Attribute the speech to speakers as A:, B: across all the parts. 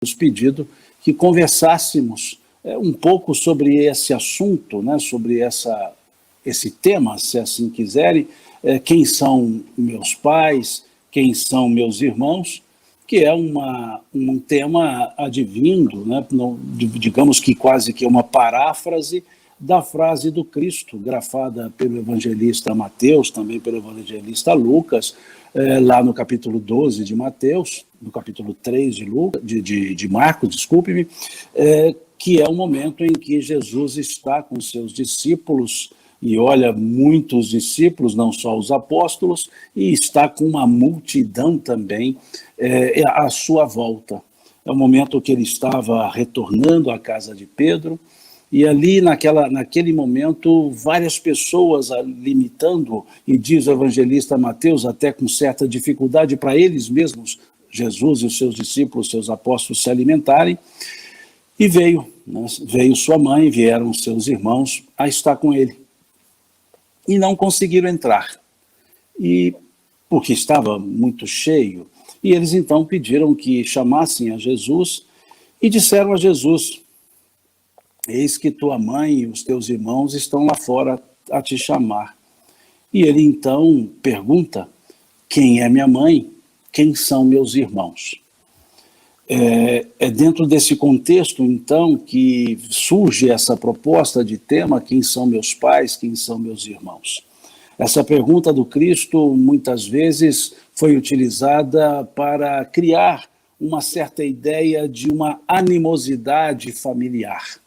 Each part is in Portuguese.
A: nos pedido que conversássemos um pouco sobre esse assunto, né, sobre esse tema, se assim quiserem, quem são meus pais, quem são meus irmãos, que é um tema advindo, né, digamos que quase que uma paráfrase da frase do Cristo, grafada pelo evangelista Mateus, também pelo evangelista Lucas, lá no capítulo 12 de Mateus, no capítulo 3 de Marcos, desculpe-me, que é o momento em que Jesus está com seus discípulos, e olha, muitos discípulos, não só os apóstolos, e está com uma multidão também à sua volta. É o momento que ele estava retornando à casa de Pedro, e ali, naquele momento, várias pessoas limitando, e diz o evangelista Mateus, até com certa dificuldade para eles mesmos, Jesus e os seus discípulos, seus apóstolos, se alimentarem, e veio sua mãe, vieram seus irmãos a estar com ele. E não conseguiram entrar, porque estava muito cheio, e eles então pediram que chamassem a Jesus, e disseram a Jesus: eis que tua mãe e os teus irmãos estão lá fora a te chamar. E ele então pergunta: quem é minha mãe? Quem são meus irmãos? É dentro desse contexto, então, que surge essa proposta de tema: quem são meus pais, quem são meus irmãos? Essa pergunta do Cristo, muitas vezes, foi utilizada para criar uma certa ideia de uma animosidade familiar.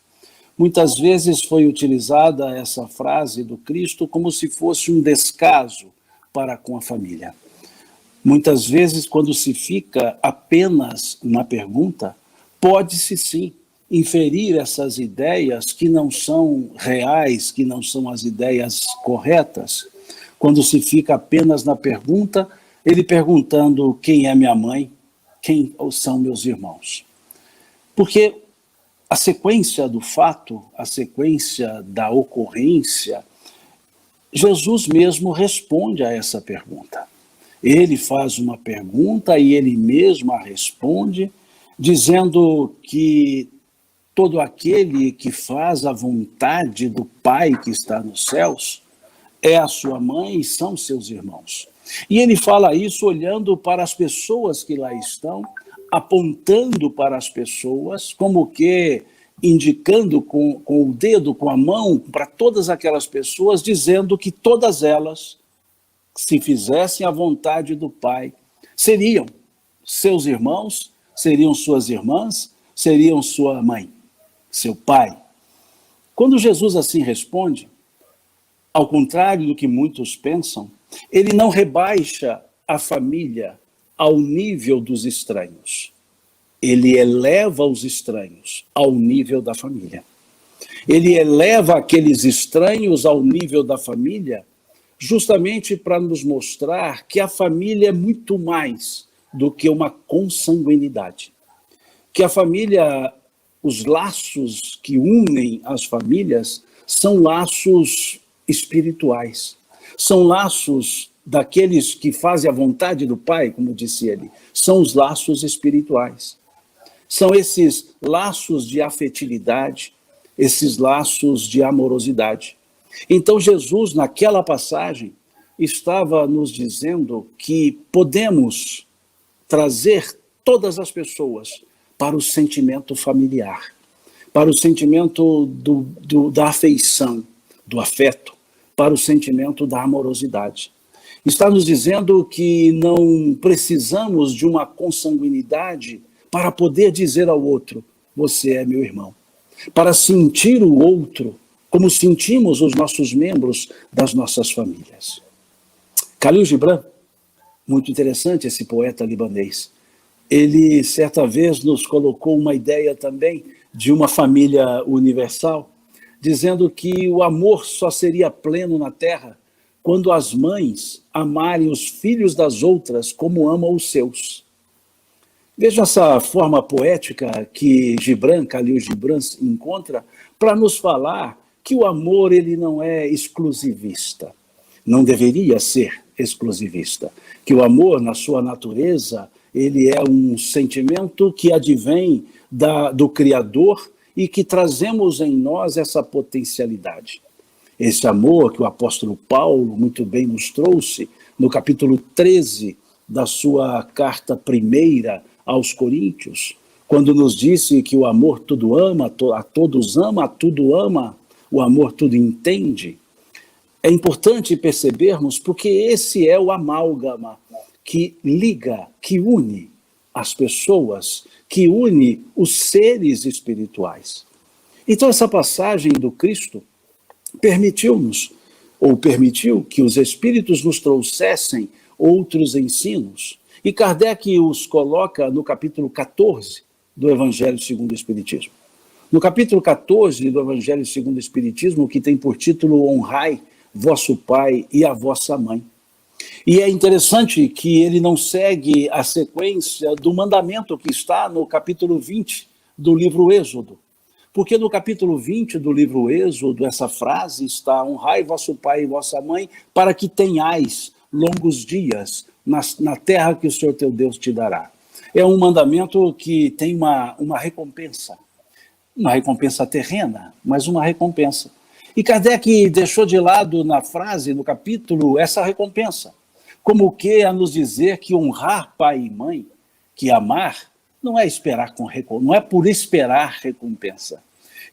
A: Muitas vezes foi utilizada essa frase do Cristo como se fosse um descaso para com a família. Muitas vezes, quando se fica apenas na pergunta, pode-se sim inferir essas ideias que não são reais, que não são as ideias corretas. Quando se fica apenas na pergunta, ele perguntando quem é minha mãe, quem são meus irmãos. Porque a sequência do fato, a sequência da ocorrência, Jesus mesmo responde a essa pergunta. Ele faz uma pergunta e ele mesmo a responde, dizendo que todo aquele que faz a vontade do Pai que está nos céus é a sua mãe e são seus irmãos. E ele fala isso olhando para as pessoas que lá estão, apontando para as pessoas, como que indicando com o dedo, com a mão, para todas aquelas pessoas, dizendo que todas elas, se fizessem a vontade do Pai, seriam seus irmãos, seriam suas irmãs, seriam sua mãe, seu pai. Quando Jesus assim responde, ao contrário do que muitos pensam, ele não rebaixa a família ao nível dos estranhos. Ele eleva os estranhos ao nível da família. Ele eleva aqueles estranhos ao nível da família justamente para nos mostrar que a família é muito mais do que uma consanguinidade. Que a família, os laços que unem as famílias são laços espirituais. São laços daqueles que fazem a vontade do Pai, como disse ele. São os laços espirituais. São esses laços de afetividade, esses laços de amorosidade. Então Jesus, naquela passagem, estava nos dizendo que podemos trazer todas as pessoas para o sentimento familiar, para o sentimento da afeição, do afeto, para o sentimento da amorosidade. Está nos dizendo que não precisamos de uma consanguinidade para poder dizer ao outro: você é meu irmão. Para sentir o outro como sentimos os nossos membros das nossas famílias. Khalil Gibran, muito interessante esse poeta libanês, ele certa vez nos colocou uma ideia também de uma família universal, dizendo que o amor só seria pleno na terra quando as mães amarem os filhos das outras como amam os seus. Veja essa forma poética que Khalil Gibran encontra para nos falar que o amor ele não é exclusivista, não deveria ser exclusivista, que o amor na sua natureza ele é um sentimento que advém do Criador e que trazemos em nós essa potencialidade. Esse amor que o apóstolo Paulo muito bem nos trouxe no capítulo 13 da sua carta primeira aos Coríntios, quando nos disse que o amor tudo ama, a todos ama, a tudo ama, o amor tudo entende. É importante percebermos porque esse é o amálgama que liga, que une as pessoas, que une os seres espirituais. Então essa passagem do Cristo permitiu que os Espíritos nos trouxessem outros ensinos. E Kardec os coloca no capítulo 14 do Evangelho segundo o Espiritismo. No capítulo 14 do Evangelho segundo o Espiritismo, que tem por título Honrai vosso pai e a vossa mãe. E é interessante que ele não segue a sequência do mandamento que está no capítulo 20 do livro Êxodo. Porque no capítulo 20 do livro Êxodo, essa frase está: honrai vosso pai e vossa mãe, para que tenhais longos dias na terra que o Senhor teu Deus te dará. É um mandamento que tem uma recompensa terrena, mas uma recompensa. E Kardec deixou de lado na frase, no capítulo, essa recompensa, como que a nos dizer que honrar pai e mãe, que amar, não é não é por esperar recompensa.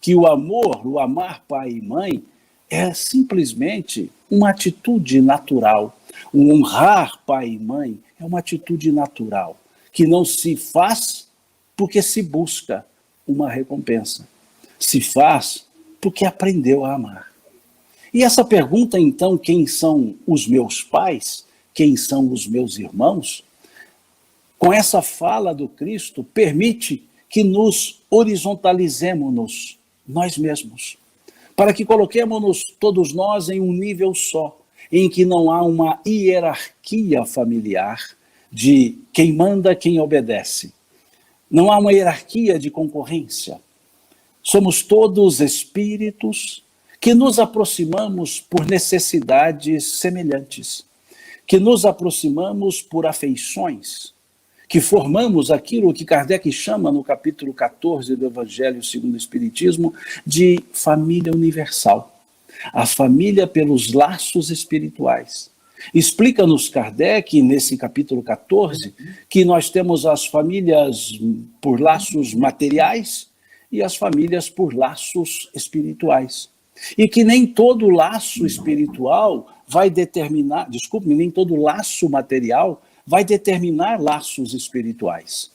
A: Que o amor, o amar pai e mãe, é simplesmente uma atitude natural. O honrar pai e mãe é uma atitude natural, que não se faz porque se busca uma recompensa. Se faz porque aprendeu a amar. E essa pergunta, então, quem são os meus pais? Quem são os meus irmãos? Com essa fala do Cristo, permite que nos horizontalizemos nós mesmos, para que coloquemos todos nós em um nível só, em que não há uma hierarquia familiar de quem manda, quem obedece. Não há uma hierarquia de concorrência. Somos todos espíritos que nos aproximamos por necessidades semelhantes, que nos aproximamos por afeições, que formamos aquilo que Kardec chama no capítulo 14 do Evangelho segundo o Espiritismo de família universal. A família pelos laços espirituais. Explica-nos Kardec, nesse capítulo 14, que nós temos as famílias por laços materiais e as famílias por laços espirituais. E que nem todo laço espiritual vai determinar, nem todo laço material vai determinar laços espirituais.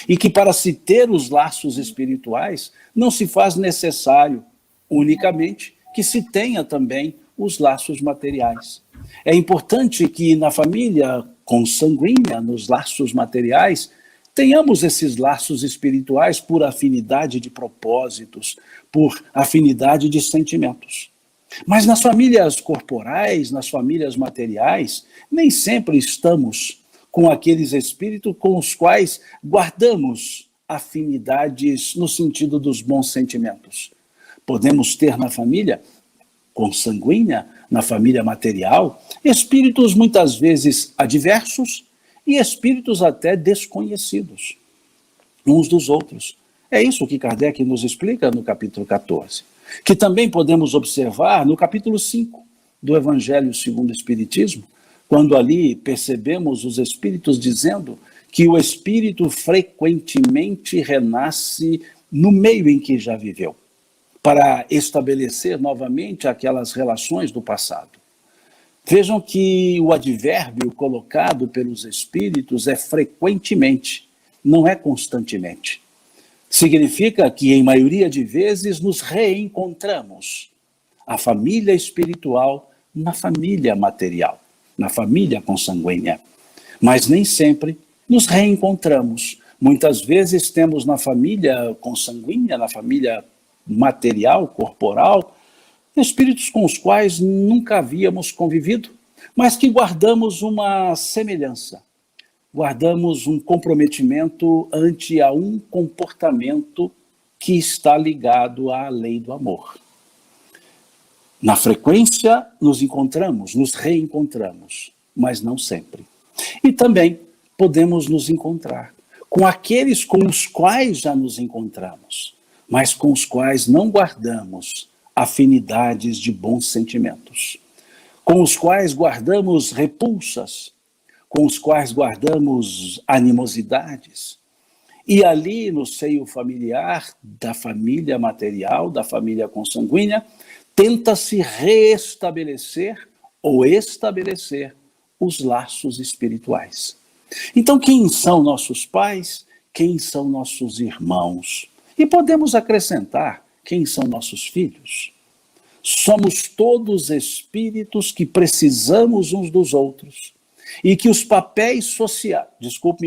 A: E que para se ter os laços espirituais, não se faz necessário unicamente que se tenha também os laços materiais. É importante que na família consanguínea, nos laços materiais, tenhamos esses laços espirituais por afinidade de propósitos, por afinidade de sentimentos. Mas nas famílias corporais, nas famílias materiais, nem sempre estamos com aqueles espíritos com os quais guardamos afinidades no sentido dos bons sentimentos. Podemos ter na família consanguínea, na família material, espíritos muitas vezes adversos e espíritos até desconhecidos uns dos outros. É isso que Kardec nos explica no capítulo 14, que também podemos observar no capítulo 5 do Evangelho segundo o Espiritismo, quando ali percebemos os espíritos dizendo que o espírito frequentemente renasce no meio em que já viveu, para estabelecer novamente aquelas relações do passado. Vejam que o advérbio colocado pelos espíritos é frequentemente, não é constantemente. Significa que, em maioria de vezes, nos reencontramos. A família espiritual na família material, na família consanguínea. Mas nem sempre nos reencontramos. Muitas vezes temos na família consanguínea, na família material, corporal, espíritos com os quais nunca havíamos convivido, mas que guardamos uma semelhança, guardamos um comprometimento ante a um comportamento que está ligado à lei do amor. Na frequência nos encontramos, nos reencontramos, mas não sempre. E também podemos nos encontrar, com aqueles com os quais já nos encontramos, mas com os quais não guardamos afinidades de bons sentimentos, com os quais guardamos repulsas, com os quais guardamos animosidades. E ali no seio familiar, da família material, da família consanguínea, tenta-se reestabelecer ou estabelecer os laços espirituais. Então, quem são nossos pais? Quem são nossos irmãos? E podemos acrescentar, quem são nossos filhos? Somos todos espíritos que precisamos uns dos outros e que os papéis sociais,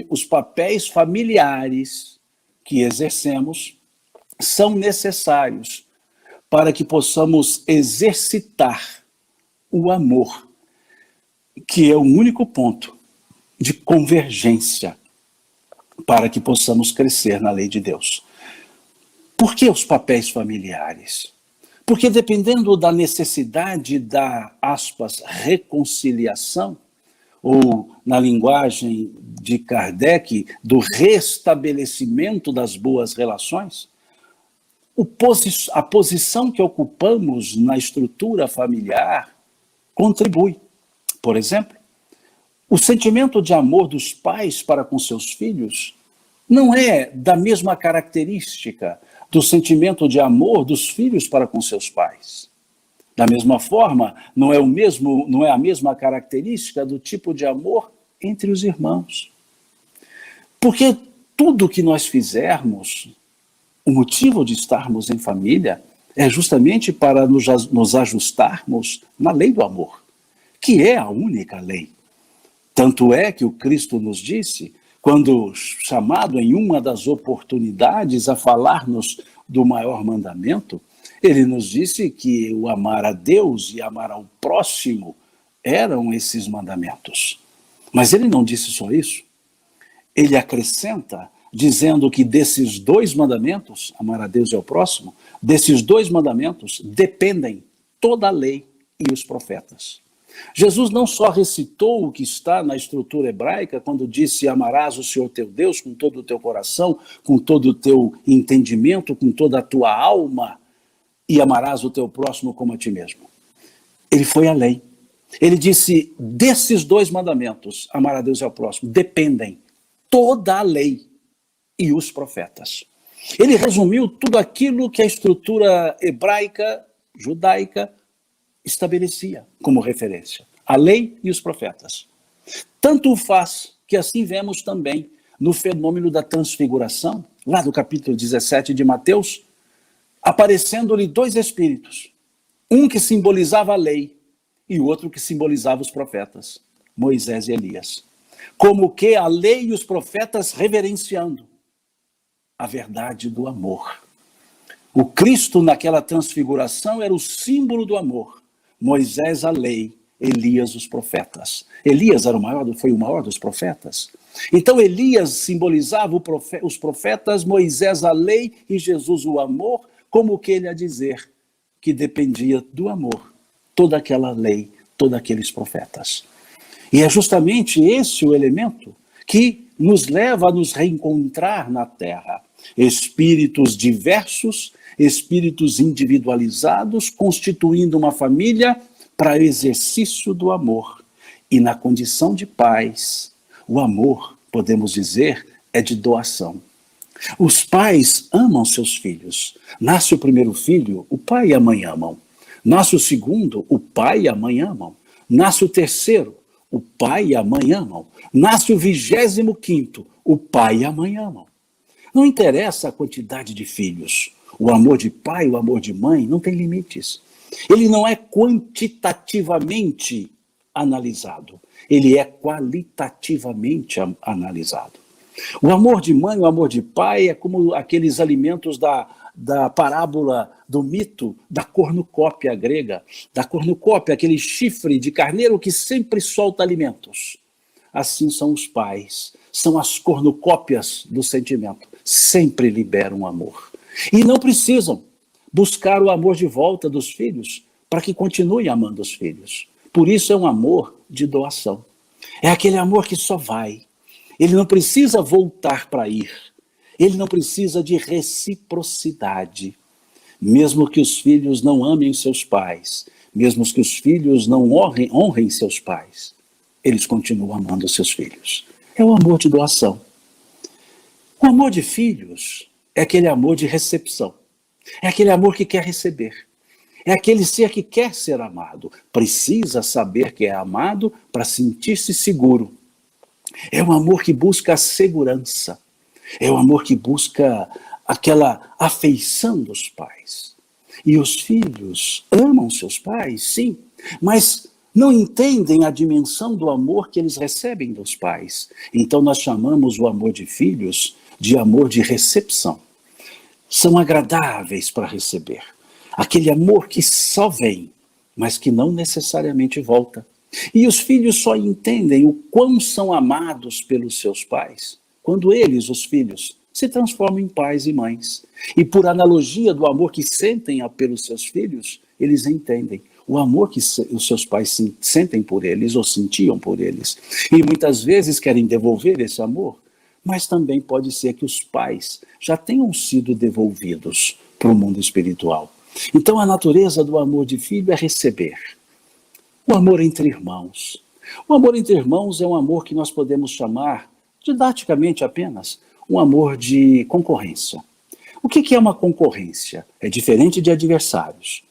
A: os papéis familiares que exercemos são necessários para que possamos exercitar o amor, que é o único ponto de convergência para que possamos crescer na lei de Deus. Por que os papéis familiares? Porque dependendo da necessidade da, aspas, reconciliação, ou na linguagem de Kardec, do restabelecimento das boas relações, a posição que ocupamos na estrutura familiar contribui. Por exemplo, o sentimento de amor dos pais para com seus filhos não é da mesma característica do sentimento de amor dos filhos para com seus pais. Da mesma forma, não é a mesma característica do tipo de amor entre os irmãos. Porque tudo que nós fizermos, o motivo de estarmos em família é justamente para nos ajustarmos na lei do amor, que é a única lei. Tanto é que o Cristo nos disse, quando chamado em uma das oportunidades a falar-nos do maior mandamento, ele nos disse que o amar a Deus e amar ao próximo eram esses mandamentos. Mas ele não disse só isso. Ele acrescenta, dizendo que desses dois mandamentos, amar a Deus e ao próximo, desses dois mandamentos dependem toda a lei e os profetas. Jesus não só recitou o que está na estrutura hebraica, quando disse amarás o Senhor teu Deus com todo o teu coração, com todo o teu entendimento, com toda a tua alma, e amarás o teu próximo como a ti mesmo. Ele foi além. Ele disse, desses dois mandamentos, amar a Deus e ao próximo, dependem toda a lei e os profetas. Ele resumiu tudo aquilo que a estrutura hebraica, judaica, estabelecia como referência. A lei e os profetas. Tanto o faz que assim vemos também no fenômeno da transfiguração, lá do capítulo 17 de Mateus, aparecendo-lhe dois espíritos, um que simbolizava a lei e o outro que simbolizava os profetas, Moisés e Elias. Como que a lei e os profetas reverenciando a verdade do amor. O Cristo naquela transfiguração era o símbolo do amor. Moisés a lei, Elias os profetas. Elias foi o maior dos profetas. Então Elias simbolizava os profetas, Moisés a lei e Jesus o amor, como que ele a dizer que dependia do amor, toda aquela lei, todos aqueles profetas. E é justamente esse o elemento que nos leva a nos reencontrar na Terra. Espíritos diversos, espíritos individualizados, constituindo uma família para exercício do amor. E na condição de pais, o amor, podemos dizer, é de doação. Os pais amam seus filhos. Nasce o primeiro filho, o pai e a mãe amam. Nasce o segundo, o pai e a mãe amam. Nasce o terceiro, o pai e a mãe amam. Nasce o 25º, o pai e a mãe amam. Não interessa a quantidade de filhos. O amor de pai, o amor de mãe não tem limites. Ele não é quantitativamente analisado. Ele é qualitativamente analisado. O amor de mãe, o amor de pai é como aqueles alimentos da parábola do mito da cornucópia grega. Da cornucópia, aquele chifre de carneiro que sempre solta alimentos. Assim são os pais, são as cornucópias do sentimento. Sempre liberam amor. E não precisam buscar o amor de volta dos filhos para que continuem amando os filhos. Por isso é um amor de doação. É aquele amor que só vai. Ele não precisa voltar para ir. Ele não precisa de reciprocidade. Mesmo que os filhos não amem seus pais, mesmo que os filhos não honrem seus pais, eles continuam amando seus filhos. É o amor de doação. O amor de filhos é aquele amor de recepção. É aquele amor que quer receber. É aquele ser que quer ser amado. Precisa saber que é amado para sentir-se seguro. É um amor que busca a segurança. É um amor que busca aquela afeição dos pais. E os filhos amam seus pais, sim, mas não entendem a dimensão do amor que eles recebem dos pais. Então nós chamamos o amor de filhos de amor de recepção. São agradáveis para receber. Aquele amor que só vem, mas que não necessariamente volta. E os filhos só entendem o quão são amados pelos seus pais quando eles, os filhos, se transformam em pais e mães. E por analogia do amor que sentem pelos seus filhos, eles entendem o amor que os seus pais sentem por eles ou sentiam por eles. E muitas vezes querem devolver esse amor, mas também pode ser que os pais já tenham sido devolvidos para o mundo espiritual. Então a natureza do amor de filho é receber. O amor entre irmãos. O amor entre irmãos é um amor que nós podemos chamar, didaticamente apenas, um amor de concorrência. O que é uma concorrência? É diferente de adversários.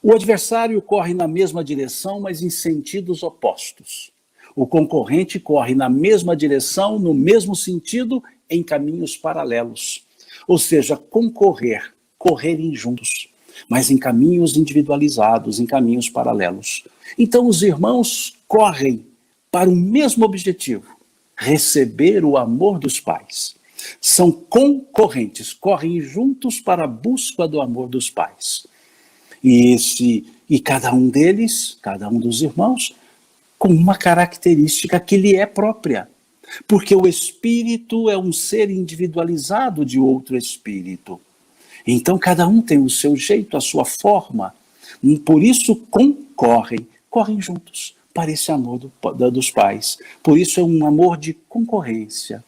A: O adversário corre na mesma direção, mas em sentidos opostos. O concorrente corre na mesma direção, no mesmo sentido, em caminhos paralelos. Ou seja, correrem juntos, mas em caminhos individualizados, em caminhos paralelos. Então os irmãos correm para o mesmo objetivo, receber o amor dos pais. São concorrentes, correm juntos para a busca do amor dos pais. E cada um deles, cada um dos irmãos, com uma característica que lhe é própria. Porque o espírito é um ser individualizado de outro espírito. Então cada um tem o seu jeito, a sua forma. Por isso correm juntos para esse amor dos pais. Por isso é um amor de concorrência.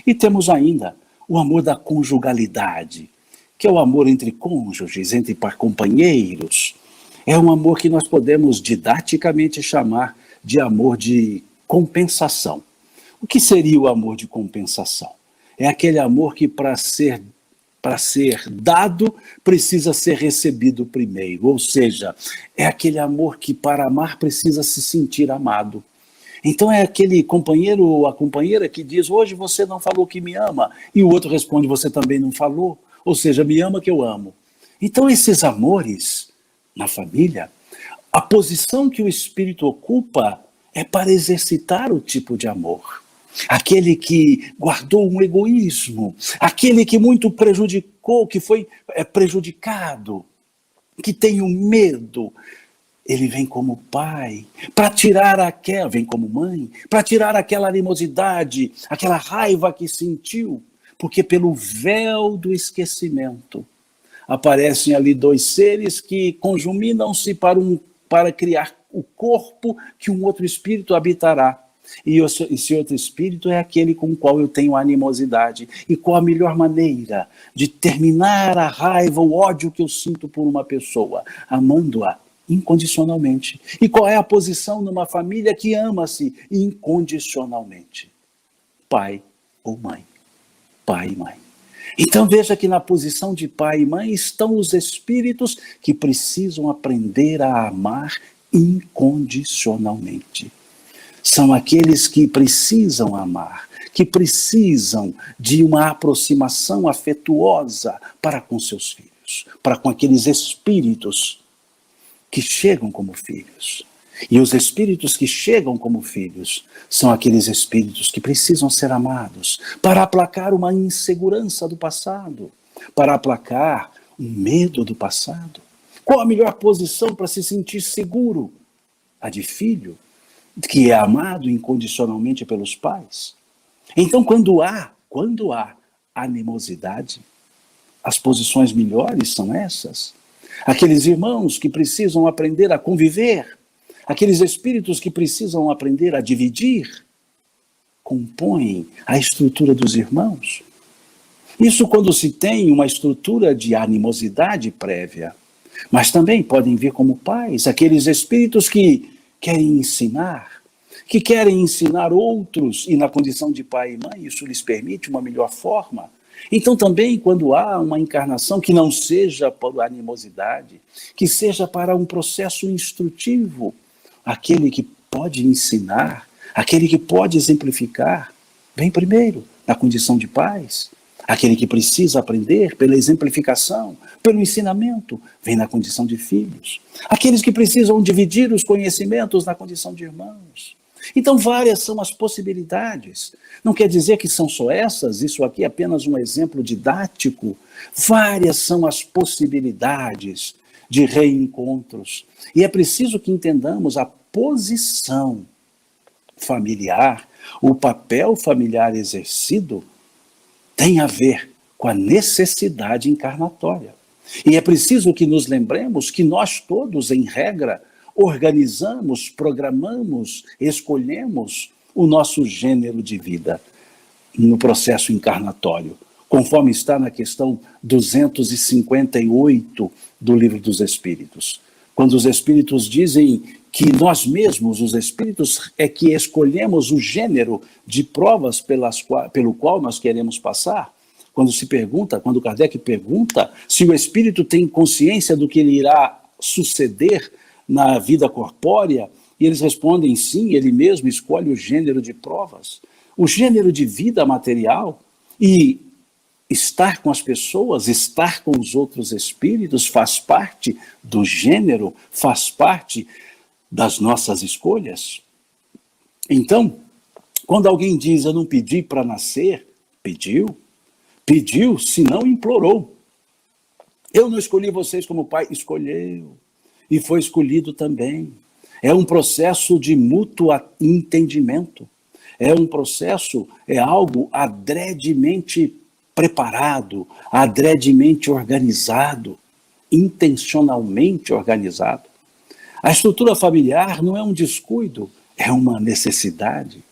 A: E temos ainda o amor da conjugalidade, que é o amor entre cônjuges, entre companheiros. É um amor que nós podemos didaticamente chamar de amor de compensação. O que seria o amor de compensação? É aquele amor que para ser dado precisa ser recebido primeiro. Ou seja, é aquele amor que para amar precisa se sentir amado. Então é aquele companheiro ou a companheira que diz: hoje você não falou que me ama, e o outro responde: você também não falou, ou seja, me ama que eu amo. Então esses amores na família, a posição que o espírito ocupa é para exercitar o tipo de amor. Aquele que guardou um egoísmo, aquele que muito prejudicou, que foi prejudicado, que tem um medo, ele vem como pai, para tirar vem como mãe, para tirar aquela animosidade, aquela raiva que sentiu, porque pelo véu do esquecimento aparecem ali dois seres que conjuminam-se para criar o corpo que um outro espírito habitará. E esse outro espírito é aquele com o qual eu tenho animosidade. E qual a melhor maneira de terminar a raiva, o ódio que eu sinto por uma pessoa? Amando-a incondicionalmente. E qual é a posição numa família que ama-se incondicionalmente? Pai ou mãe. Pai e mãe. Então veja que na posição de pai e mãe estão os espíritos que precisam aprender a amar incondicionalmente. São aqueles que precisam amar, que precisam de uma aproximação afetuosa para com seus filhos, para com aqueles espíritos que chegam como filhos. E os espíritos que chegam como filhos são aqueles espíritos que precisam ser amados para aplacar uma insegurança do passado, para aplacar um medo do passado. Qual a melhor posição para se sentir seguro? A de filho, que é amado incondicionalmente pelos pais. Então, quando há animosidade, as posições melhores são essas. Aqueles irmãos que precisam aprender a conviver, aqueles espíritos que precisam aprender a dividir, compõem a estrutura dos irmãos. Isso quando se tem uma estrutura de animosidade prévia. Mas também podem vir como pais, aqueles espíritos que querem ensinar, que querem ensinar outros, e na condição de pai e mãe, isso lhes permite uma melhor forma. Então também quando há uma encarnação que não seja por animosidade, que seja para um processo instrutivo, aquele que pode ensinar, aquele que pode exemplificar, vem primeiro na condição de pais. Aquele que precisa aprender pela exemplificação, pelo ensinamento, vem na condição de filhos. Aqueles que precisam dividir os conhecimentos na condição de irmãos. Então, várias são as possibilidades. Não quer dizer que são só essas, isso aqui é apenas um exemplo didático. Várias são as possibilidades de reencontros. E é preciso que entendamos a posição familiar, o papel familiar exercido, tem a ver com a necessidade encarnatória. E é preciso que nos lembremos que nós todos, em regra, organizamos, programamos, escolhemos o nosso gênero de vida no processo encarnatório, conforme está na questão 258 do Livro dos Espíritos. Quando os Espíritos dizem que nós mesmos, os Espíritos, é que escolhemos o gênero de provas pelo qual nós queremos passar. Quando Kardec pergunta se o Espírito tem consciência do que lhe irá suceder na vida corpórea, e eles respondem sim, ele mesmo escolhe o gênero de provas, o gênero de vida material, e estar com as pessoas, estar com os outros espíritos faz parte do gênero, faz parte das nossas escolhas. Então, quando alguém diz, eu não pedi para nascer, pediu, se não implorou. Eu não escolhi vocês como pai, escolheu, e foi escolhido também. É um processo de mútuo entendimento, é um processo, é algo adredemente preparado, adredemente organizado, intencionalmente organizado. A estrutura familiar não é um descuido, é uma necessidade.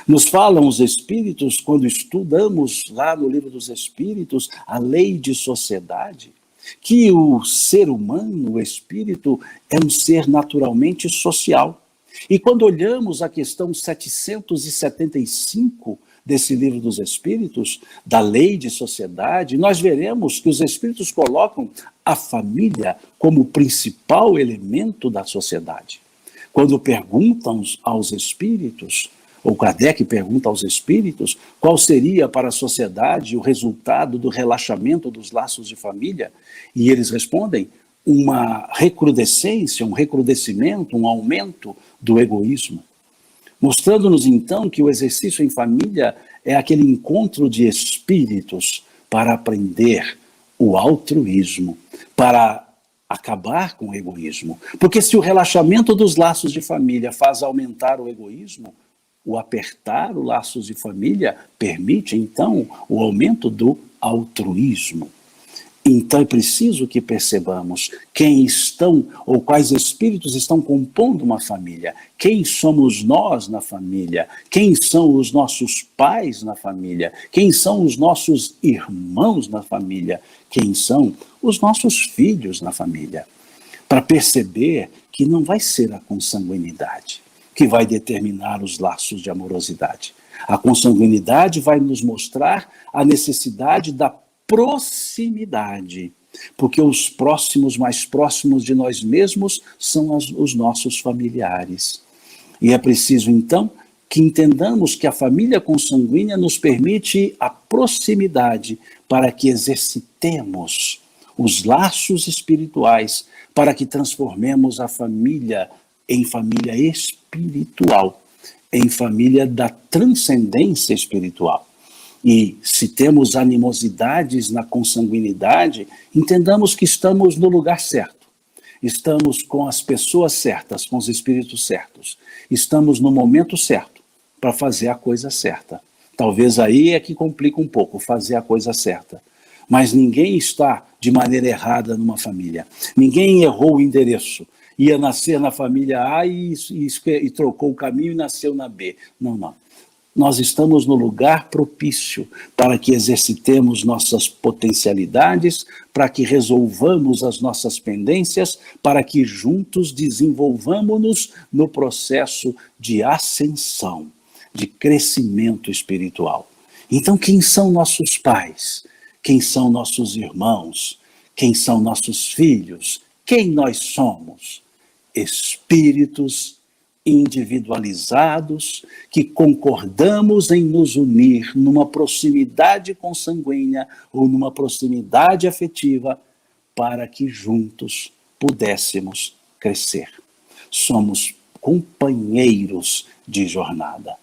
A: Nos falam os Espíritos, quando estudamos lá no Livro dos Espíritos, a lei de sociedade, que o ser humano, o espírito, é um ser naturalmente social. E quando olhamos a questão 775 desse Livro dos Espíritos, da lei de sociedade, nós veremos que os Espíritos colocam a família como o principal elemento da sociedade. Quando perguntam aos Espíritos, ou Kardec pergunta aos Espíritos, qual seria para a sociedade o resultado do relaxamento dos laços de família, e eles respondem, uma recrudescência, um recrudescimento, um aumento do egoísmo. Mostrando-nos então que o exercício em família é aquele encontro de espíritos para aprender o altruísmo, para acabar com o egoísmo. Porque se o relaxamento dos laços de família faz aumentar o egoísmo, o apertar os laços de família permite então o aumento do altruísmo. Então é preciso que percebamos quem estão ou quais espíritos estão compondo uma família, quem somos nós na família, quem são os nossos pais na família, quem são os nossos irmãos na família, quem são os nossos filhos na família. Para perceber que não vai ser a consanguinidade que vai determinar os laços de amorosidade. A consanguinidade vai nos mostrar a necessidade da proximidade, porque os próximos, mais próximos de nós mesmos, são os nossos familiares. E é preciso, então, que entendamos que a família consanguínea nos permite a proximidade para que exercitemos os laços espirituais, para que transformemos a família em família espiritual, em família da transcendência espiritual. E se temos animosidades na consanguinidade, entendamos que estamos no lugar certo. Estamos com as pessoas certas, com os espíritos certos. Estamos no momento certo para fazer a coisa certa. Talvez aí é que complica um pouco, fazer a coisa certa. Mas ninguém está de maneira errada numa família. Ninguém errou o endereço. Ia nascer na família A e trocou o caminho e nasceu na B. Não, não. Nós estamos no lugar propício para que exercitemos nossas potencialidades, para que resolvamos as nossas pendências, para que juntos desenvolvamos-nos no processo de ascensão, de crescimento espiritual. Então, quem são nossos pais? Quem são nossos irmãos? Quem são nossos filhos? Quem nós somos? Espíritos individualizados que concordamos em nos unir numa proximidade consanguínea ou numa proximidade afetiva para que juntos pudéssemos crescer. Somos companheiros de jornada.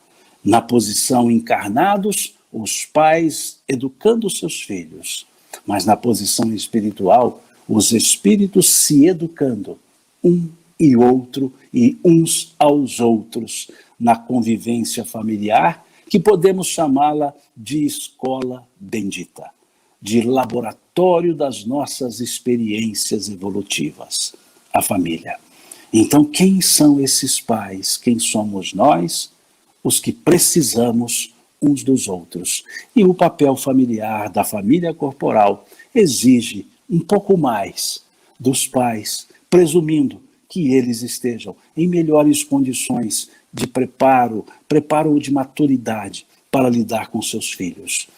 A: Na posição encarnados, os pais educando seus filhos, mas na posição espiritual, os espíritos se educando um e outro e uns aos outros na convivência familiar, que podemos chamá-la de escola bendita, de laboratório das nossas experiências evolutivas, a família. Então, quem são esses pais? Quem somos nós? Os que precisamos uns dos outros. E o papel familiar da família corporal exige um pouco mais dos pais, presumindo que eles estejam em melhores condições de preparo de maturidade para lidar com seus filhos.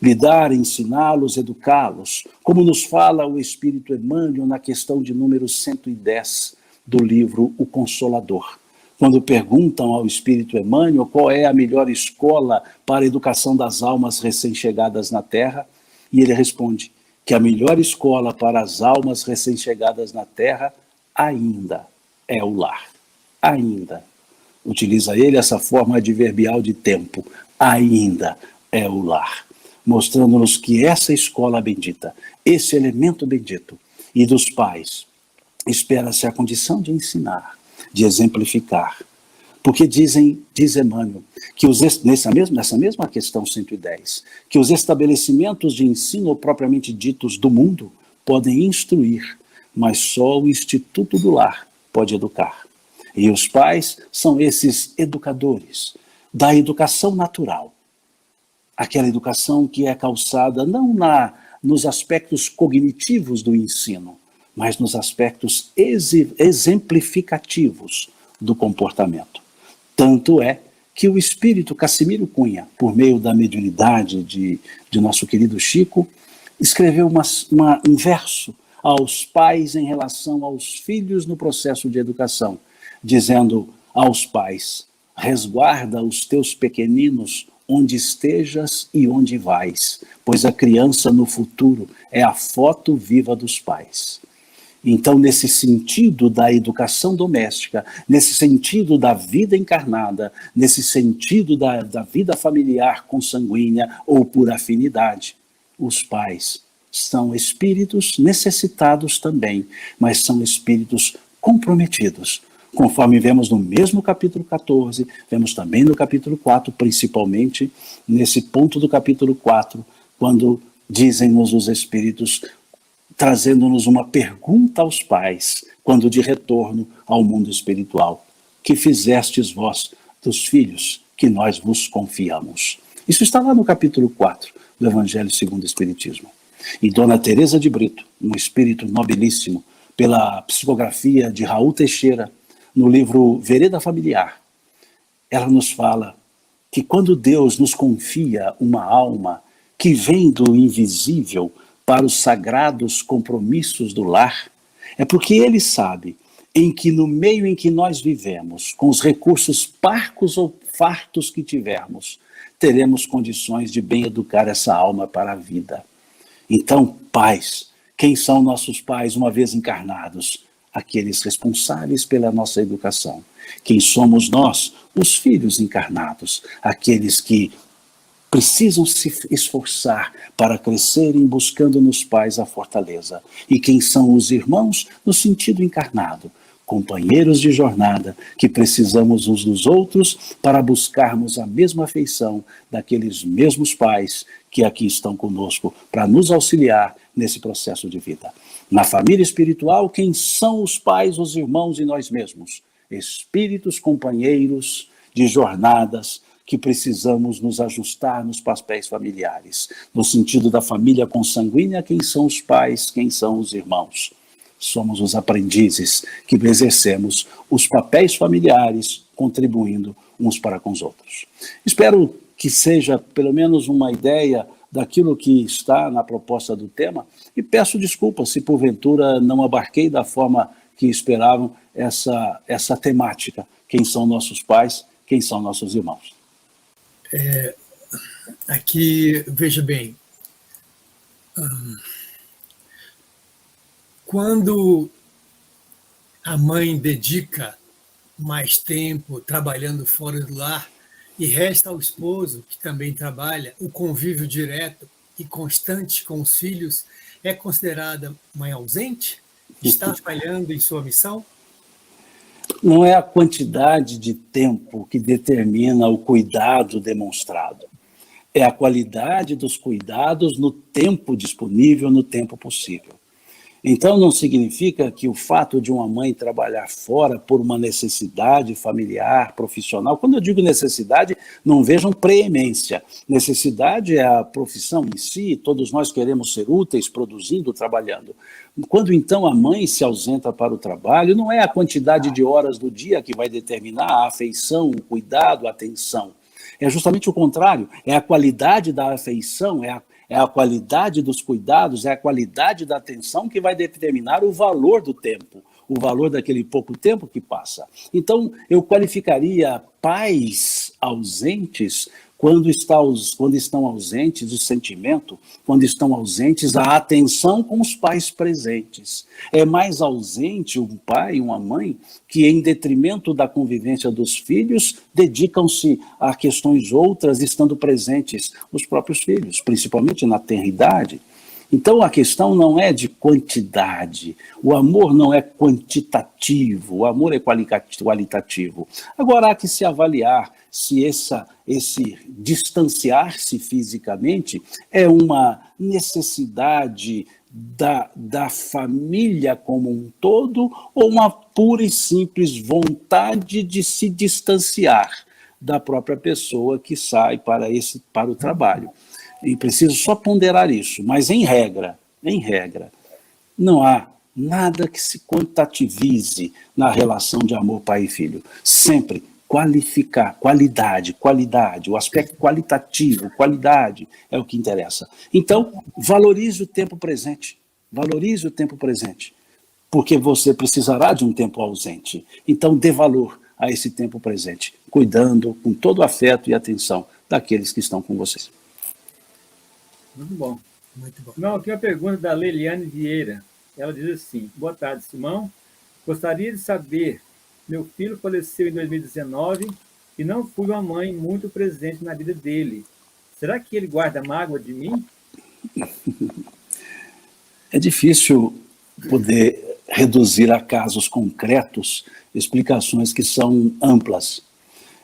A: Lidar, ensiná-los, educá-los, como nos fala o Espírito Emmanuel na questão de número 110 do livro O Consolador. Quando perguntam ao Espírito Emmanuel qual é a melhor escola para a educação das almas recém-chegadas na Terra, e ele responde que a melhor escola para as almas recém-chegadas na Terra ainda é o lar. Ainda. Utiliza ele essa forma adverbial de tempo. Ainda é o lar. Mostrando-nos que essa escola bendita, esse elemento bendito, e dos pais, espera-se a condição de ensinar, de exemplificar. Porque diz Emmanuel, que nessa mesma questão 110, que os estabelecimentos de ensino propriamente ditos do mundo podem instruir, mas só o Instituto do Lar pode educar. E os pais são esses educadores da educação natural. Aquela educação que é calçada não nos aspectos cognitivos do ensino, mas nos aspectos exemplificativos do comportamento. Tanto é que o espírito Cassimiro Cunha, por meio da mediunidade de nosso querido Chico, escreveu um verso aos pais em relação aos filhos no processo de educação, dizendo aos pais: resguarda os teus pequeninos onde estejas e onde vais, pois a criança no futuro é a foto viva dos pais. Então, nesse sentido da educação doméstica, nesse sentido da vida encarnada, nesse sentido da vida familiar consanguínea ou por afinidade, os pais são espíritos necessitados também, mas são espíritos comprometidos. Conforme vemos no mesmo capítulo 14, vemos também no capítulo 4, principalmente nesse ponto do capítulo 4, quando dizem-nos os espíritos, trazendo-nos uma pergunta aos pais, quando de retorno ao mundo espiritual: que fizestes vós dos filhos que nós vos confiamos? Isso está lá no capítulo 4 do Evangelho segundo o Espiritismo. E Dona Teresa de Brito, um espírito nobilíssimo, pela psicografia de Raul Teixeira, no livro Vereda Familiar, ela nos fala que quando Deus nos confia uma alma que vem do invisível para os sagrados compromissos do lar, é porque Ele sabe em que no meio em que nós vivemos, com os recursos parcos ou fartos que tivermos, teremos condições de bem educar essa alma para a vida. Então, pais, quem são nossos pais uma vez encarnados? Aqueles responsáveis pela nossa educação. Quem somos nós? Os filhos encarnados, aqueles que precisam se esforçar para crescerem buscando nos pais a fortaleza. E quem são os irmãos no sentido encarnado? Companheiros de jornada, que precisamos uns dos outros para buscarmos a mesma afeição daqueles mesmos pais que aqui estão conosco para nos auxiliar nesse processo de vida. Na família espiritual, quem são os pais, os irmãos e nós mesmos? Espíritos companheiros de jornadas que precisamos nos ajustar nos papéis familiares, no sentido da família consanguínea, quem são os pais, quem são os irmãos. Somos os aprendizes que exercemos os papéis familiares, contribuindo uns para com os outros. Espero que seja pelo menos uma ideia daquilo que está na proposta do tema, e peço desculpas se porventura não abarquei da forma que esperavam essa temática. Quem são nossos pais, quem são nossos irmãos.
B: Aqui, veja bem, quando a mãe dedica mais tempo trabalhando fora do lar e resta ao esposo, que também trabalha, o convívio direto e constante com os filhos, é considerada mãe ausente? Está falhando em sua missão?
A: Não é a quantidade de tempo que determina o cuidado demonstrado. É a qualidade dos cuidados no tempo disponível, no tempo possível. Então, não significa que o fato de uma mãe trabalhar fora por uma necessidade familiar, profissional, quando eu digo necessidade, não vejam preemência. Necessidade é a profissão em si, todos nós queremos ser úteis, produzindo, trabalhando. Quando então a mãe se ausenta para o trabalho, não é a quantidade de horas do dia que vai determinar a afeição, o cuidado, a atenção. É justamente o contrário, é a qualidade da afeição, é a qualidade dos cuidados, é a qualidade da atenção que vai determinar o valor do tempo, o valor daquele pouco tempo que passa. Então, eu qualificaria pais ausentes quando estão ausentes o sentimento, quando estão ausentes a atenção com os pais presentes. É mais ausente um pai e uma mãe que, em detrimento da convivência dos filhos, dedicam-se a questões outras, estando presentes os próprios filhos, principalmente na tenridade. Então, a questão não é de quantidade, o amor não é quantitativo, o amor é qualitativo. Agora, há que se avaliar se esse distanciar-se fisicamente é uma necessidade da família como um todo ou uma pura e simples vontade de se distanciar da própria pessoa que sai para o trabalho. E preciso só ponderar isso, mas em regra, não há nada que se quantitativize na relação de amor pai e filho. Sempre qualificar, qualidade, o aspecto qualitativo, qualidade é o que interessa. Então, valorize o tempo presente, porque você precisará de um tempo ausente. Então, dê valor a esse tempo presente, cuidando com todo o afeto e atenção daqueles que estão com vocês.
C: Muito bom.
B: Muito bom.
C: Não, aqui uma pergunta da Leliane Vieira. Ela diz assim: boa tarde, Simão. Gostaria de saber, meu filho faleceu em 2019 e não fui uma mãe muito presente na vida dele. Será que ele guarda mágoa de mim?
A: É difícil poder reduzir a casos concretos explicações que são amplas.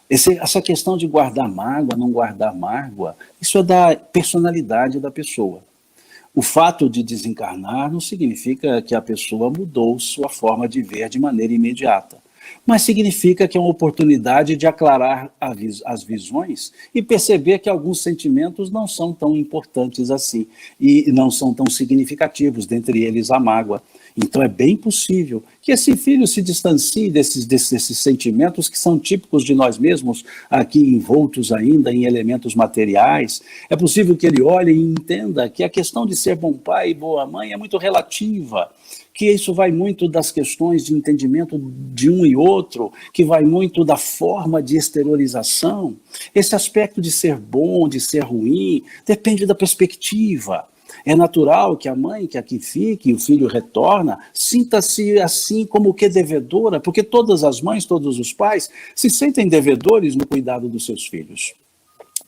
A: Essa questão de guardar mágoa, não guardar mágoa, isso é da personalidade da pessoa. O fato de desencarnar não significa que a pessoa mudou sua forma de ver de maneira imediata, mas significa que é uma oportunidade de aclarar as visões e perceber que alguns sentimentos não são tão importantes assim e não são tão significativos, dentre eles a mágoa. Então é bem possível que esse filho se distancie desses sentimentos que são típicos de nós mesmos, aqui envoltos ainda em elementos materiais. É possível que ele olhe e entenda que a questão de ser bom pai e boa mãe é muito relativa, que isso vai muito das questões de entendimento de um e outro, que vai muito da forma de exteriorização. Esse aspecto de ser bom, de ser ruim, depende da perspectiva. É natural que a mãe que aqui fique, o filho retorna, sinta-se assim como que devedora, porque todas as mães, todos os pais se sentem devedores no cuidado dos seus filhos.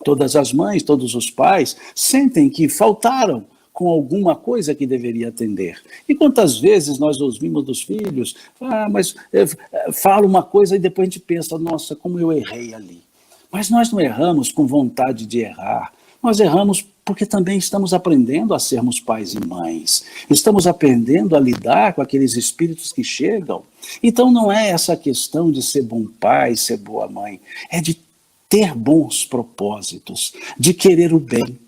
A: Todas as mães, todos os pais sentem que faltaram com alguma coisa que deveria atender. E quantas vezes nós ouvimos dos filhos, mas fala uma coisa e depois a gente pensa, nossa, como eu errei ali. Mas nós não erramos com vontade de errar, nós erramos porque também estamos aprendendo a sermos pais e mães. Estamos aprendendo a lidar com aqueles espíritos que chegam. Então não é essa questão de ser bom pai, ser boa mãe, é de ter bons propósitos, de querer o bem.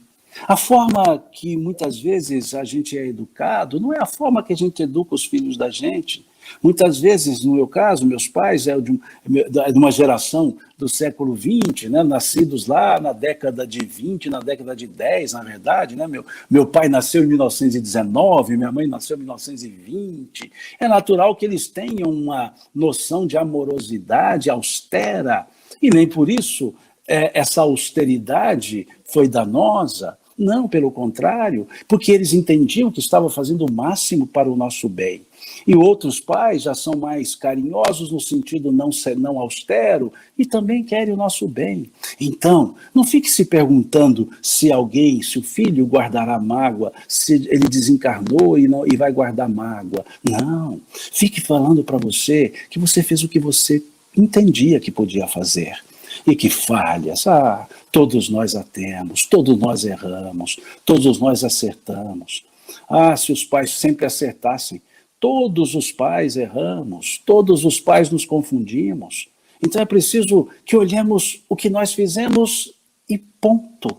A: A forma que muitas vezes a gente é educado não é a forma que a gente educa os filhos da gente. Muitas vezes, no meu caso, meus pais é de uma geração do século XX, né, nascidos lá na década de 20, na década de 10, na verdade. Né, meu pai nasceu em 1919, minha mãe nasceu em 1920. É natural que eles tenham uma noção de amorosidade austera, e nem por isso essa austeridade foi danosa. Não, pelo contrário, porque eles entendiam que estavam fazendo o máximo para o nosso bem. E outros pais já são mais carinhosos no sentido não austero e também querem o nosso bem. Então, não fique se perguntando se o filho guardará mágoa, se ele desencarnou e vai guardar mágoa. Não, fique falando para você que você fez o que você entendia que podia fazer. E que falhas, todos nós a temos, todos nós erramos, todos nós acertamos. Se os pais sempre acertassem, todos os pais erramos, todos os pais nos confundimos. Então é preciso que olhemos o que nós fizemos e ponto.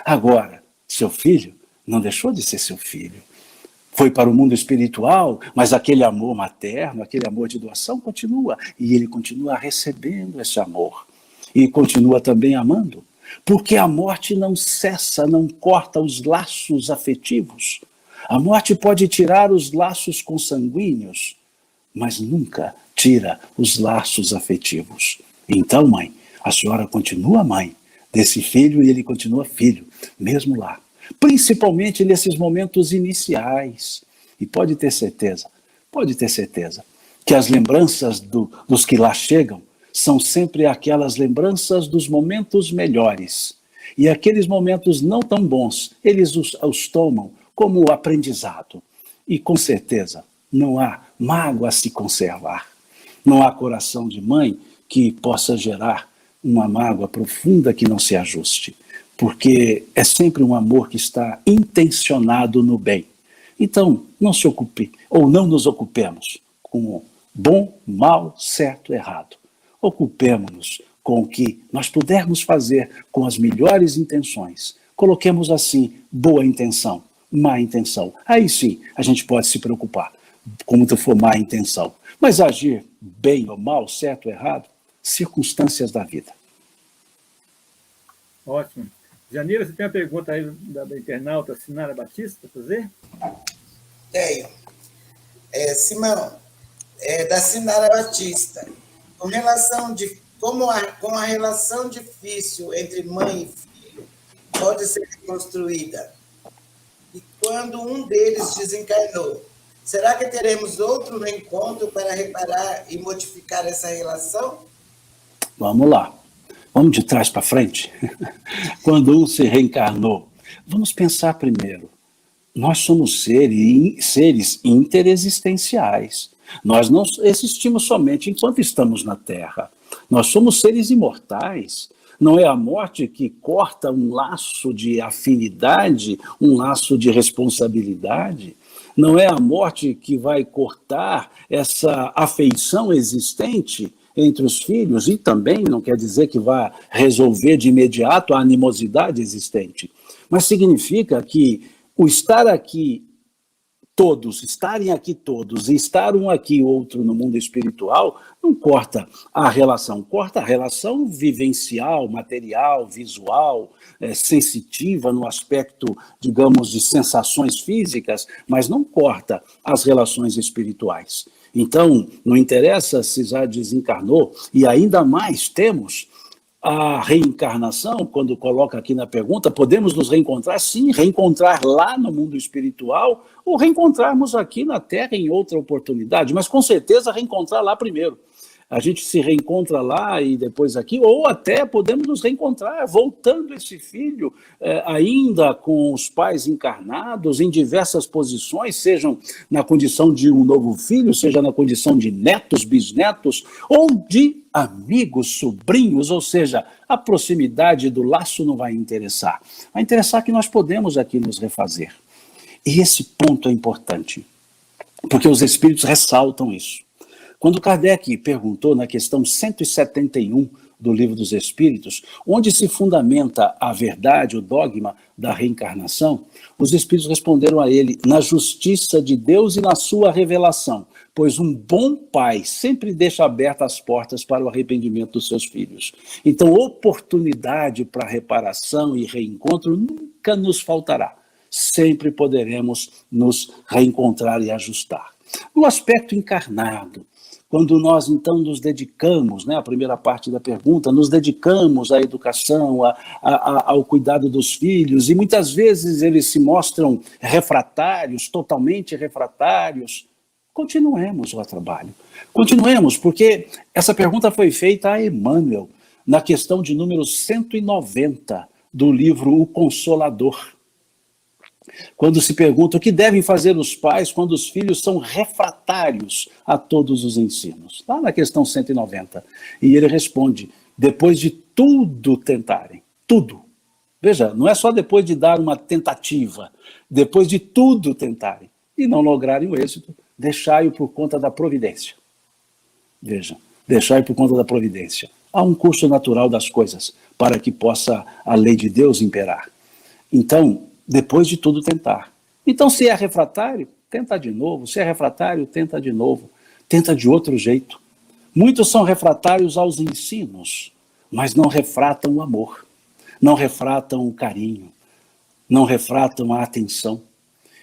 A: Agora, seu filho não deixou de ser seu filho. Foi para o mundo espiritual, mas aquele amor materno, aquele amor de doação continua. E ele continua recebendo esse amor. E continua também amando, porque a morte não cessa, não corta os laços afetivos. A morte pode tirar os laços consanguíneos, mas nunca tira os laços afetivos. Então, mãe, a senhora continua mãe desse filho e ele continua filho, mesmo lá. Principalmente nesses momentos iniciais. E pode ter certeza que as lembranças dos que lá chegam são sempre aquelas lembranças dos momentos melhores. E aqueles momentos não tão bons, eles os tomam como aprendizado. E com certeza, não há mágoa a se conservar. Não há coração de mãe que possa gerar uma mágoa profunda que não se ajuste. Porque é sempre um amor que está intencionado no bem. Então, não se ocupe, ou não nos ocupemos com bom, mal, certo, errado. Ocupemos-nos com o que nós pudermos fazer com as melhores intenções. Coloquemos assim, boa intenção, má intenção. Aí sim, a gente pode se preocupar, como for má intenção. Mas agir bem ou mal, certo ou errado, circunstâncias da vida.
C: Ótimo. Janeiro, você tem uma pergunta aí da internauta Sinara Batista para fazer?
D: Tenho. Simão, da Sinara Batista. Com a relação difícil entre mãe e filho pode ser reconstruída. E quando um deles desencarnou, será que teremos outro reencontro para reparar e modificar essa relação?
A: Vamos lá. Vamos de trás para frente? Quando um se reencarnou, vamos pensar primeiro. Nós somos seres interexistenciais. Nós não existimos somente enquanto estamos na Terra. Nós somos seres imortais. Não é a morte que corta um laço de afinidade, um laço de responsabilidade. Não é a morte que vai cortar essa afeição existente entre os filhos, e também não quer dizer que vá resolver de imediato a animosidade existente. Mas significa que o estarem aqui todos e estar um aqui, outro no mundo espiritual, não corta a relação vivencial, material, visual, sensitiva no aspecto, digamos, de sensações físicas, mas não corta as relações espirituais. Então, não interessa se já desencarnou, e ainda mais temos a reencarnação, quando coloca aqui na pergunta, podemos nos reencontrar? Sim, reencontrar lá no mundo espiritual ou reencontrarmos aqui na Terra em outra oportunidade, mas com certeza reencontrar lá primeiro. A gente se reencontra lá e depois aqui, ou até podemos nos reencontrar voltando esse filho ainda com os pais encarnados em diversas posições, sejam na condição de um novo filho, seja na condição de netos, bisnetos, ou de amigos, sobrinhos, ou seja, a proximidade do laço não vai interessar. Vai interessar que nós podemos aqui nos refazer. E esse ponto é importante, porque os espíritos ressaltam isso. Quando Kardec perguntou na questão 171 do Livro dos Espíritos, onde se fundamenta a verdade, o dogma da reencarnação, os Espíritos responderam a ele na justiça de Deus e na sua revelação, pois um bom pai sempre deixa abertas as portas para o arrependimento dos seus filhos. Então, oportunidade para reparação e reencontro nunca nos faltará. Sempre poderemos nos reencontrar e ajustar. No aspecto encarnado, quando nós, então, nos dedicamos, né, a primeira parte da pergunta, nos dedicamos à educação, ao cuidado dos filhos, e muitas vezes eles se mostram refratários, totalmente refratários, continuemos o trabalho. Continuemos, porque essa pergunta foi feita a Emmanuel, na questão de número 190 do livro O Consolador. Quando se pergunta o que devem fazer os pais quando os filhos são refratários a todos os ensinos. Lá na questão 190. E ele responde, depois de tudo tentarem, tudo. Veja, não é só depois de dar uma tentativa, depois de tudo tentarem e não lograrem o êxito, deixai-o por conta da providência. Veja, deixai-o por conta da providência. Há um curso natural das coisas para que possa a lei de Deus imperar. Então, depois de tudo tentar. Então, se é refratário, tenta de novo. Se é refratário, tenta de novo. Tenta de outro jeito. Muitos são refratários aos ensinos, mas não refratam o amor, não refratam o carinho, não refratam a atenção.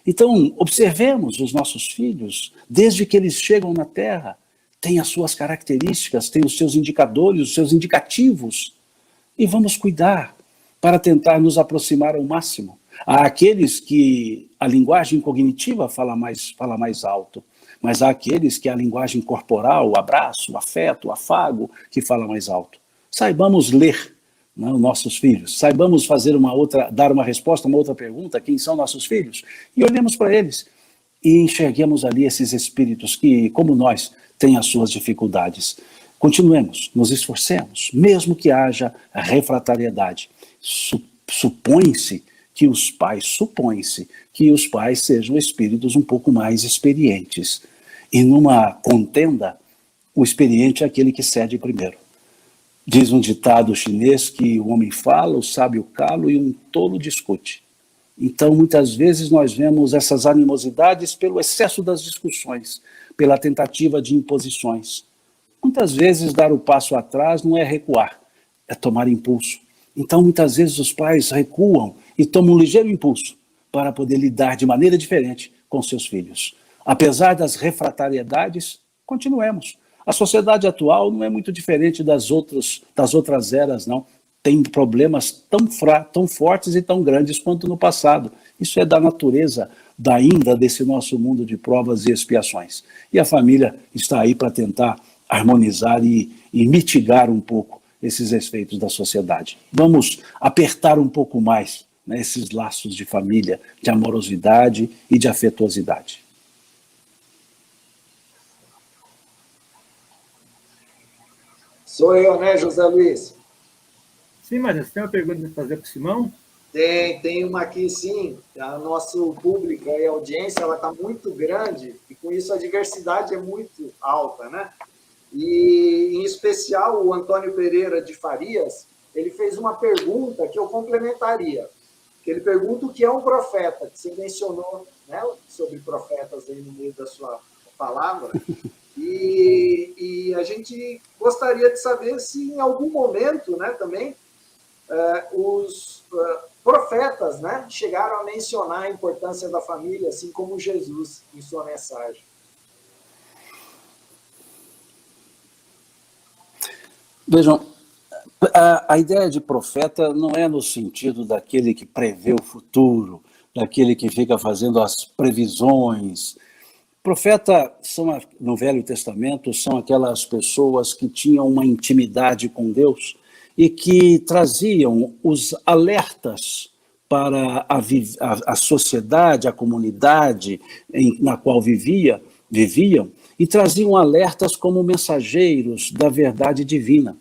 A: Então, observemos os nossos filhos, desde que eles chegam na Terra, têm as suas características, têm os seus indicadores, os seus indicativos, e vamos cuidar para tentar nos aproximar ao máximo. Há aqueles que a linguagem cognitiva fala mais alto, mas há aqueles que a linguagem corporal, o abraço, o afeto, o afago, que fala mais alto. Saibamos ler, né, os nossos filhos, saibamos dar uma resposta a uma outra pergunta, quem são nossos filhos, e olhemos para eles e enxerguemos ali esses espíritos que, como nós, têm as suas dificuldades. Continuemos, nos esforcemos, mesmo que haja refratariedade. Supõe-se que os pais sejam espíritos um pouco mais experientes. E numa contenda, o experiente é aquele que cede primeiro. Diz um ditado chinês que o homem fala, o sábio cala e um tolo discute. Então, muitas vezes nós vemos essas animosidades pelo excesso das discussões, pela tentativa de imposições. Muitas vezes dar o passo atrás não é recuar, é tomar impulso. Então, muitas vezes os pais recuam e tomam um ligeiro impulso para poder lidar de maneira diferente com seus filhos. Apesar das refratariedades, continuemos. A sociedade atual não é muito diferente das outras eras, não. Tem problemas tão fortes e tão grandes quanto no passado. Isso é da natureza ainda desse nosso mundo de provas e expiações. E a família está aí para tentar harmonizar e mitigar um pouco esses efeitos da sociedade. Vamos apertar um pouco mais, né, esses laços de família, de amorosidade e de afetuosidade.
E: Sou eu, né, José Luiz?
C: Sim, mas você tem uma pergunta para fazer para o Simão?
E: Tem uma aqui, sim. O nosso público e a audiência está muito grande e, com isso, a diversidade é muito alta, né? E, em especial, o Antônio Pereira de Farias, ele fez uma pergunta que eu complementaria. Ele pergunta o que é um profeta, que você mencionou, né, sobre profetas aí no meio da sua palavra. E a gente gostaria de saber se, em algum momento, né, também, os profetas, né, chegaram a mencionar a importância da família, assim como Jesus em sua mensagem.
A: Vejam, a ideia de profeta não é no sentido daquele que prevê o futuro, daquele que fica fazendo as previsões. Profeta, no Velho Testamento, são aquelas pessoas que tinham uma intimidade com Deus e que traziam os alertas para a sociedade, a comunidade na qual viviam, e traziam alertas como mensageiros da verdade divina.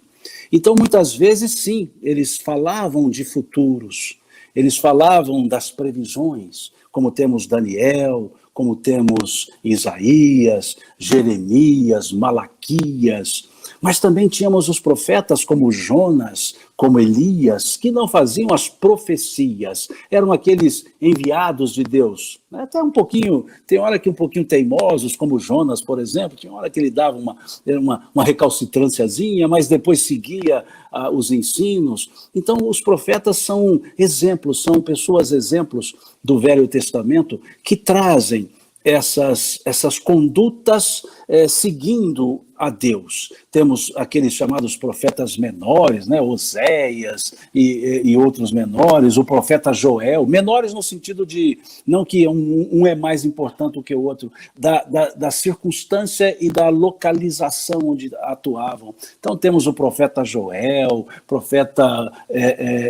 A: Então, muitas vezes, sim, eles falavam de futuros, eles falavam das previsões, como temos Daniel, como temos Isaías, Jeremias, Malaquias, Mas também tínhamos os profetas como Jonas, como Elias, que não faziam as profecias, eram aqueles enviados de Deus. Até um pouquinho, tem hora que um pouquinho teimosos, como Jonas, por exemplo, tinha hora que ele dava uma recalcitrânciazinha, mas depois seguia os ensinos. Então, os profetas são exemplos, são pessoas exemplos do Velho Testamento que trazem essas condutas seguindo a Deus. Temos aqueles chamados profetas menores, né? Oséias e outros menores, o profeta Joel, menores no sentido de, não que um é mais importante do que o outro, da circunstância e da localização onde atuavam. Então temos o profeta Joel, profeta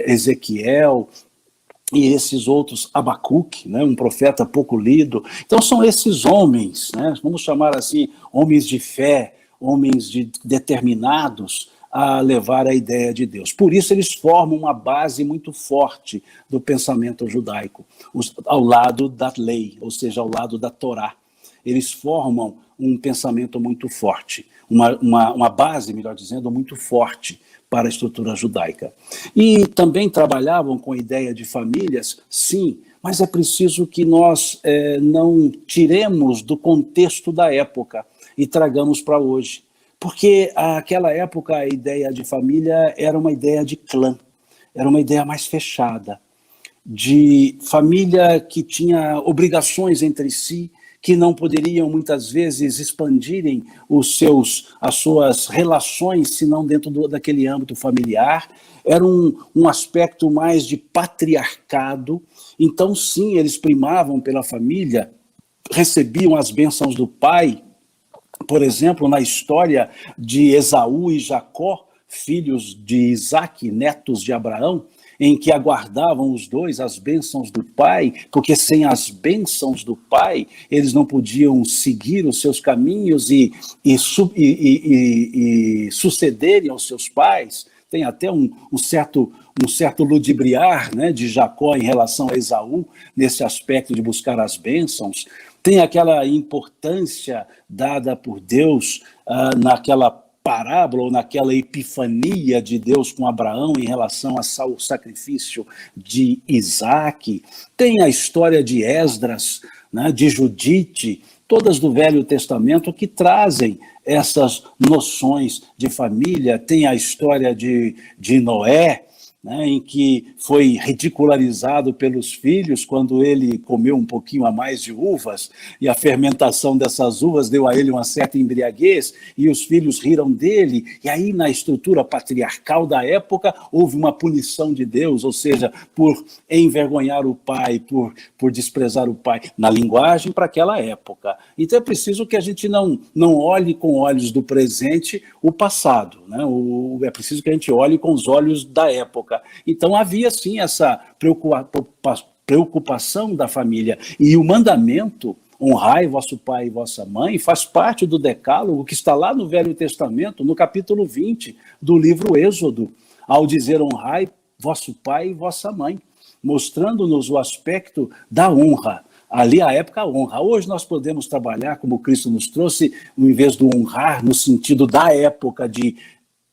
A: Ezequiel, e esses outros, Abacuque, né, um profeta pouco lido. Então são esses homens, né, vamos chamar assim, homens de fé, homens determinados a levar a ideia de Deus. Por isso eles formam uma base muito forte do pensamento judaico, ao lado da lei, ou seja, ao lado da Torá. Eles formam um pensamento muito forte, uma base, melhor dizendo, muito forte para a estrutura judaica. E também trabalhavam com a ideia de famílias, sim, mas é preciso que nós não tiremos do contexto da época e tragamos para hoje. Porque naquela época a ideia de família era uma ideia de clã, era uma ideia mais fechada, de família que tinha obrigações entre si, que não poderiam, muitas vezes, expandirem as suas relações, senão dentro daquele âmbito familiar. Era um aspecto mais de patriarcado. Então, sim, eles primavam pela família, recebiam as bênçãos do pai. Por exemplo, na história de Esaú e Jacó, filhos de Isaque, netos de Abraão, em que aguardavam os dois as bênçãos do pai, porque sem as bênçãos do pai, eles não podiam seguir os seus caminhos e sucederem aos seus pais. Tem até um certo ludibriar, né, de Jacó em relação a Esaú, nesse aspecto de buscar as bênçãos. Tem aquela importância dada por Deus naquela parábola ou naquela epifania de Deus com Abraão em relação ao sacrifício de Isaque. Tem a história de Esdras, né, de Judite, todas do Velho Testamento que trazem essas noções de família. Tem a história de Noé, né, em que foi ridicularizado pelos filhos quando ele comeu um pouquinho a mais de uvas, e a fermentação dessas uvas deu a ele uma certa embriaguez, e os filhos riram dele, e aí na estrutura patriarcal da época houve uma punição de Deus, ou seja, por envergonhar o pai, por desprezar o pai, na linguagem para aquela época. Então é preciso que a gente não olhe com olhos do presente o passado, né? É preciso que a gente olhe com os olhos da época. Então havia sim essa preocupação da família, e o mandamento honrai vosso pai e vossa mãe faz parte do decálogo que está lá no Velho Testamento, no capítulo 20 do livro Êxodo, ao dizer honrai vosso pai e vossa mãe, mostrando-nos o aspecto da honra. Ali, a época, a honra. Hoje nós podemos trabalhar, como Cristo nos trouxe, em vez do honrar, no sentido da época de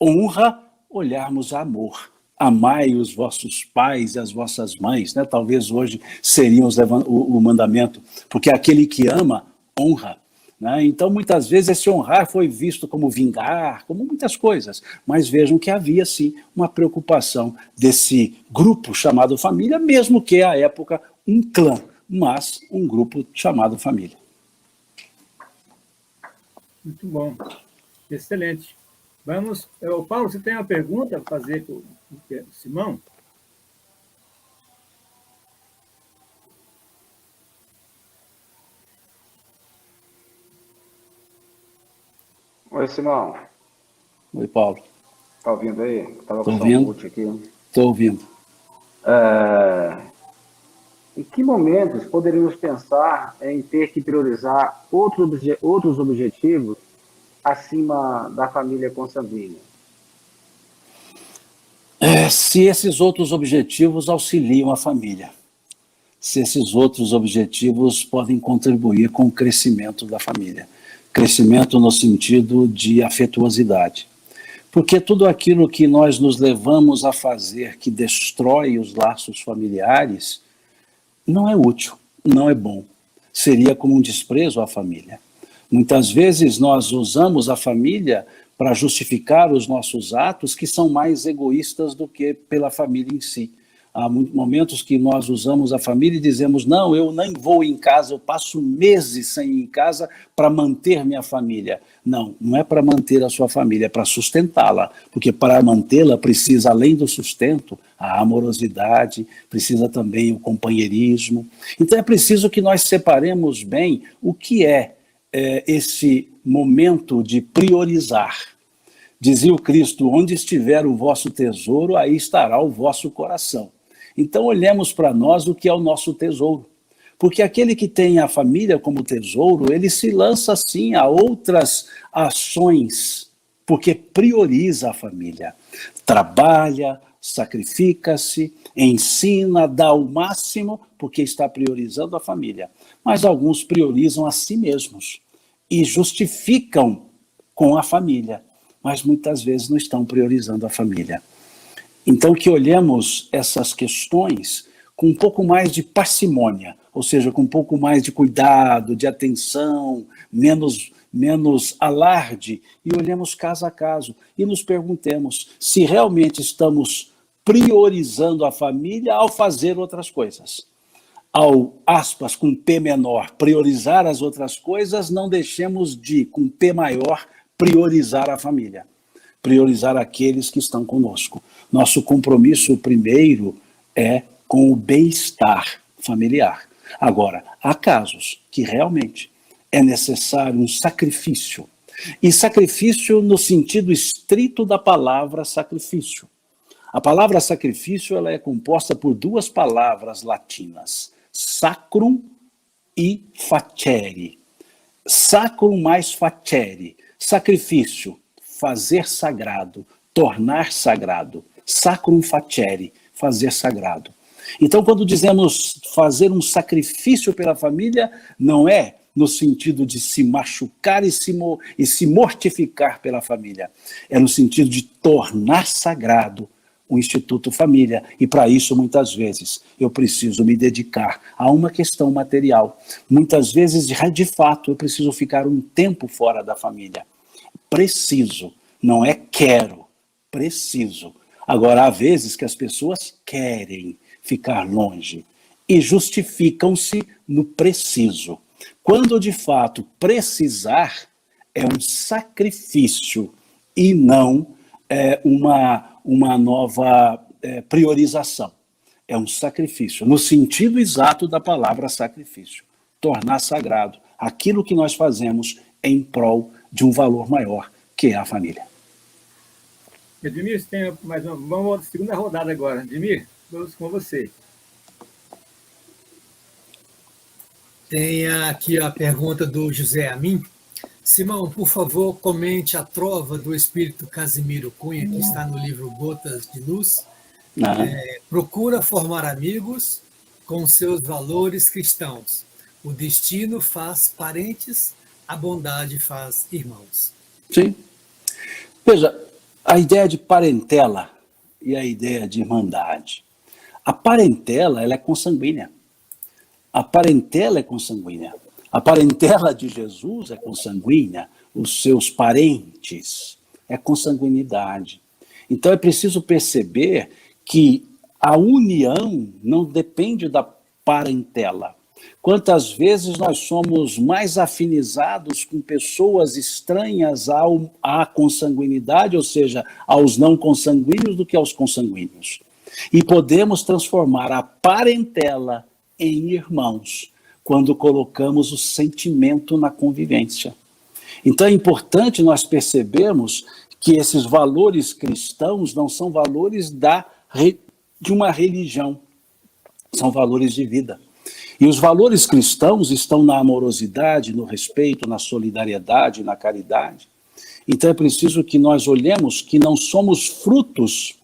A: honra, olharmos amor. Amai os vossos pais e as vossas mães, né? Talvez hoje seria o mandamento, porque aquele que ama, honra. Né? Então, muitas vezes, esse honrar foi visto como vingar, como muitas coisas, mas vejam que havia, sim, uma preocupação desse grupo chamado família, mesmo que, à época, um clã, mas um grupo chamado família.
C: Muito bom. Excelente. Vamos... Paulo, você tem uma pergunta a fazer para o Simão?
F: Oi, Simão.
A: Oi, Paulo.
F: Tá ouvindo aí? Estava com
A: ouvindo.
F: o aqui.
A: Estou ouvindo.
F: Em que momentos poderíamos pensar em ter que priorizar outros objetivos acima da família consanguínea?
A: Se esses outros objetivos auxiliam a família, se esses outros objetivos podem contribuir com o crescimento da família, crescimento no sentido de afetuosidade. Porque tudo aquilo que nós nos levamos a fazer que destrói os laços familiares não é útil, não é bom. Seria como um desprezo à família. Muitas vezes nós usamos a família para justificar os nossos atos que são mais egoístas do que pela família em si. Há momentos que nós usamos a família e dizemos, não, eu nem vou em casa, eu passo meses sem ir em casa para manter minha família. Não, não é para manter a sua família, é para sustentá-la, porque para mantê-la precisa, além do sustento, a amorosidade, precisa também o companheirismo. Então é preciso que nós separemos bem o que é esse momento de priorizar. Dizia o Cristo, onde estiver o vosso tesouro, aí estará o vosso coração. Então olhemos para nós o que é o nosso tesouro. Porque aquele que tem a família como tesouro, ele se lança sim a outras ações, porque prioriza a família. Trabalha, sacrifica-se, ensina, dá o máximo, porque está priorizando a família. Mas alguns priorizam a si mesmos e justificam com a família, mas muitas vezes não estão priorizando a família. Então que olhemos essas questões com um pouco mais de parcimônia, ou seja, com um pouco mais de cuidado, de atenção, menos alarde, e olhemos caso a caso e nos perguntemos se realmente estamos priorizando a família ao fazer outras coisas. Ao, aspas, com P menor, priorizar as outras coisas, não deixemos de, com P maior, priorizar a família, priorizar aqueles que estão conosco. Nosso compromisso primeiro é com o bem-estar familiar. Agora, há casos que realmente é necessário um sacrifício, e sacrifício no sentido estrito da palavra sacrifício. A palavra sacrifício ela é composta por duas palavras latinas, sacrum e facere. Sacrum mais facere. Sacrifício, fazer sagrado, tornar sagrado. Sacrum facere, fazer sagrado. Então, quando dizemos fazer um sacrifício pela família, não é no sentido de se machucar e se mortificar pela família. É no sentido de tornar sagrado o Instituto Família. E para isso, muitas vezes, eu preciso me dedicar a uma questão material. Muitas vezes, de fato, eu preciso ficar um tempo fora da família. Preciso, não é quero, preciso. Agora, há vezes que as pessoas querem ficar longe e justificam-se no preciso. Quando, de fato, precisar é um sacrifício e não uma nova priorização. É um sacrifício, no sentido exato da palavra sacrifício. Tornar sagrado aquilo que nós fazemos em prol de um valor maior, que é a família.
C: Edmir, tem mais uma. Vamos à segunda rodada agora. Edmir, vamos com você.
B: Tem aqui a pergunta do José Amin. Simão, por favor, comente a trova do espírito Casimiro Cunha, que está no livro Gotas de Luz. Procura formar amigos com seus valores cristãos. O destino faz parentes, a bondade faz irmãos.
A: Sim. Veja, a ideia de parentela e a ideia de irmandade. A parentela, ela é consanguínea. A parentela é consanguínea. A parentela de Jesus é consanguínea. Os seus parentes é consanguinidade. Então é preciso perceber que a união não depende da parentela. Quantas vezes nós somos mais afinizados com pessoas estranhas à consanguinidade, ou seja, aos não consanguíneos, do que aos consanguíneos. E podemos transformar a parentela em irmãos, quando colocamos o sentimento na convivência. Então é importante nós percebermos que esses valores cristãos não são valores de uma religião, são valores de vida. E os valores cristãos estão na amorosidade, no respeito, na solidariedade, na caridade. Então é preciso que nós olhemos que não somos frutos,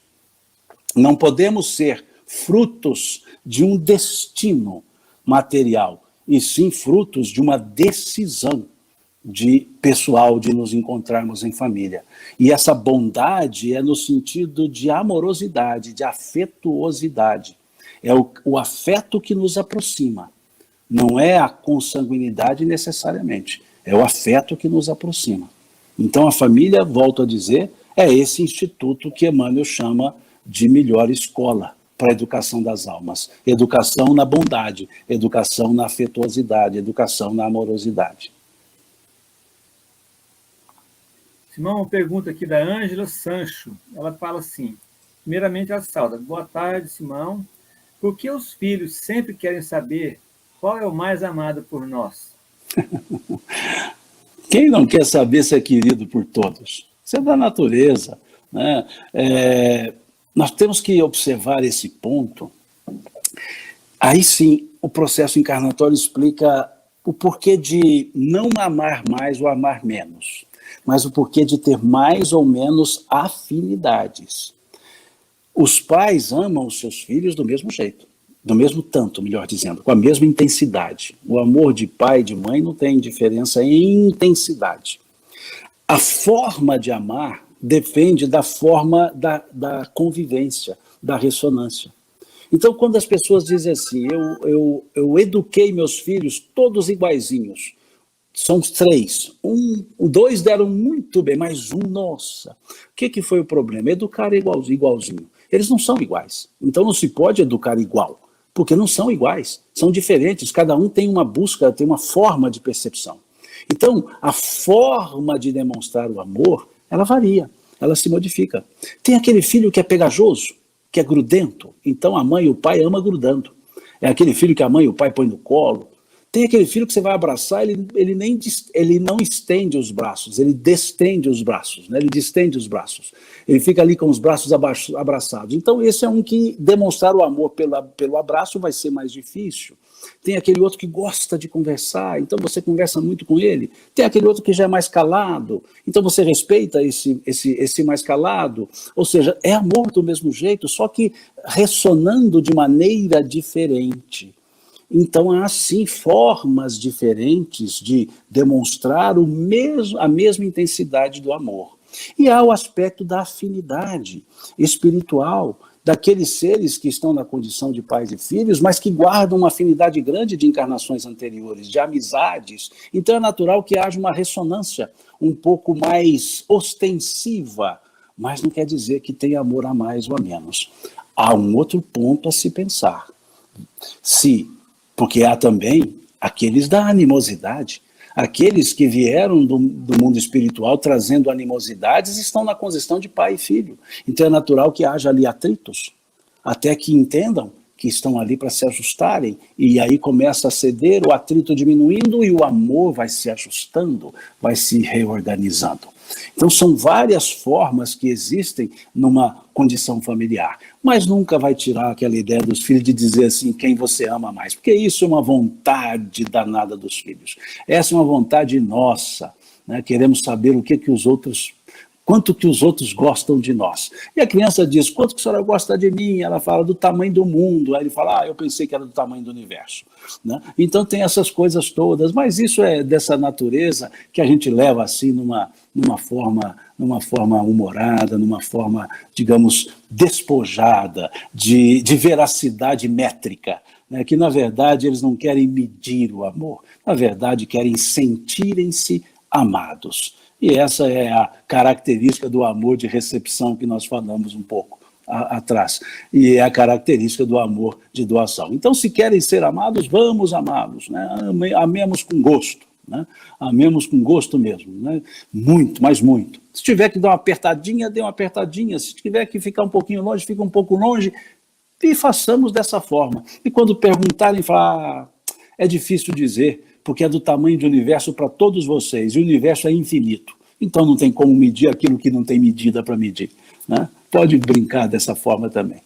A: não podemos ser frutos de um destino material, e sim frutos de uma decisão de pessoal, de nos encontrarmos em família. E essa bondade é no sentido de amorosidade, de afetuosidade. É o afeto que nos aproxima. Não é a consanguinidade necessariamente, é o afeto que nos aproxima. Então a família, volto a dizer, é esse instituto que Emmanuel chama de melhor escola para a educação das almas. Educação na bondade, educação na afetuosidade, educação na amorosidade.
C: Simão, uma pergunta aqui da Ângela Sancho. Ela fala assim, primeiramente a sauda. Boa tarde, Simão. Por que os filhos sempre querem saber qual é o mais amado por nós?
A: Quem não quer saber se é querido por todos? Isso é da natureza, né? Nós temos que observar esse ponto. Aí sim, o processo encarnatório explica o porquê de não amar mais ou amar menos, mas o porquê de ter mais ou menos afinidades. Os pais amam os seus filhos do mesmo jeito, do mesmo tanto, melhor dizendo, com a mesma intensidade. O amor de pai e de mãe não tem diferença em intensidade. A forma de amar depende da forma da convivência, da ressonância. Então, quando as pessoas dizem assim, eu eduquei meus filhos todos iguaizinhos, são 3, 2 deram muito bem, mas nossa, o que foi o problema? Educar igualzinho. Eles não são iguais, então não se pode educar igual, porque não são iguais, são diferentes, cada um tem uma busca, tem uma forma de percepção. Então, a forma de demonstrar o amor, ela varia, ela se modifica. Tem aquele filho que é pegajoso, que é grudento, então a mãe e o pai amam grudando. É aquele filho que a mãe e o pai põem no colo. Tem aquele filho que você vai abraçar, ele não estende os braços, ele destende os braços, né? Ele distende os braços. Ele fica ali com os braços abraçados. Então esse é um que demonstrar o amor pelo abraço vai ser mais difícil. Tem aquele outro que gosta de conversar, então você conversa muito com ele. Tem aquele outro que já é mais calado, então você respeita esse mais calado. Ou seja, é amor do mesmo jeito, só que ressonando de maneira diferente. Então, há, sim, formas diferentes de demonstrar a mesma intensidade do amor. E há o aspecto da afinidade espiritual, daqueles seres que estão na condição de pais e filhos, mas que guardam uma afinidade grande de encarnações anteriores, de amizades. Então, é natural que haja uma ressonância um pouco mais ostensiva, mas não quer dizer que tenha amor a mais ou a menos. Há um outro ponto a se pensar. Porque há também aqueles da animosidade, aqueles que vieram do mundo espiritual trazendo animosidades estão na condição de pai e filho. Então é natural que haja ali atritos, até que entendam que estão ali para se ajustarem, e aí começa a ceder, o atrito diminuindo e o amor vai se ajustando, vai se reorganizando. Então são várias formas que existem numa condição familiar, mas nunca vai tirar aquela ideia dos filhos de dizer assim, quem você ama mais, porque isso é uma vontade danada dos filhos, essa é uma vontade nossa, né? Queremos saber quanto que os outros gostam de nós. E a criança diz, quanto que a senhora gosta de mim? Ela fala do tamanho do mundo. Aí ele fala, eu pensei que era do tamanho do universo. Né? Então tem essas coisas todas, mas isso é dessa natureza que a gente leva assim numa forma humorada, numa forma, digamos, despojada, de veracidade métrica, né? Que na verdade eles não querem medir o amor, na verdade querem sentirem-se amados. E essa é a característica do amor de recepção que nós falamos um pouco atrás. E é a característica do amor de doação. Então, se querem ser amados, vamos amá-los, né? Amemos com gosto, né? Amemos com gosto mesmo, né? Muito, mas muito. Se tiver que dar uma apertadinha, dê uma apertadinha. Se tiver que ficar um pouquinho longe, fica um pouco longe. E façamos dessa forma. E quando perguntarem, falar, é difícil dizer, porque é do tamanho do universo para todos vocês, e o universo é infinito. Então não tem como medir aquilo que não tem medida para medir. Né? Pode brincar dessa forma também.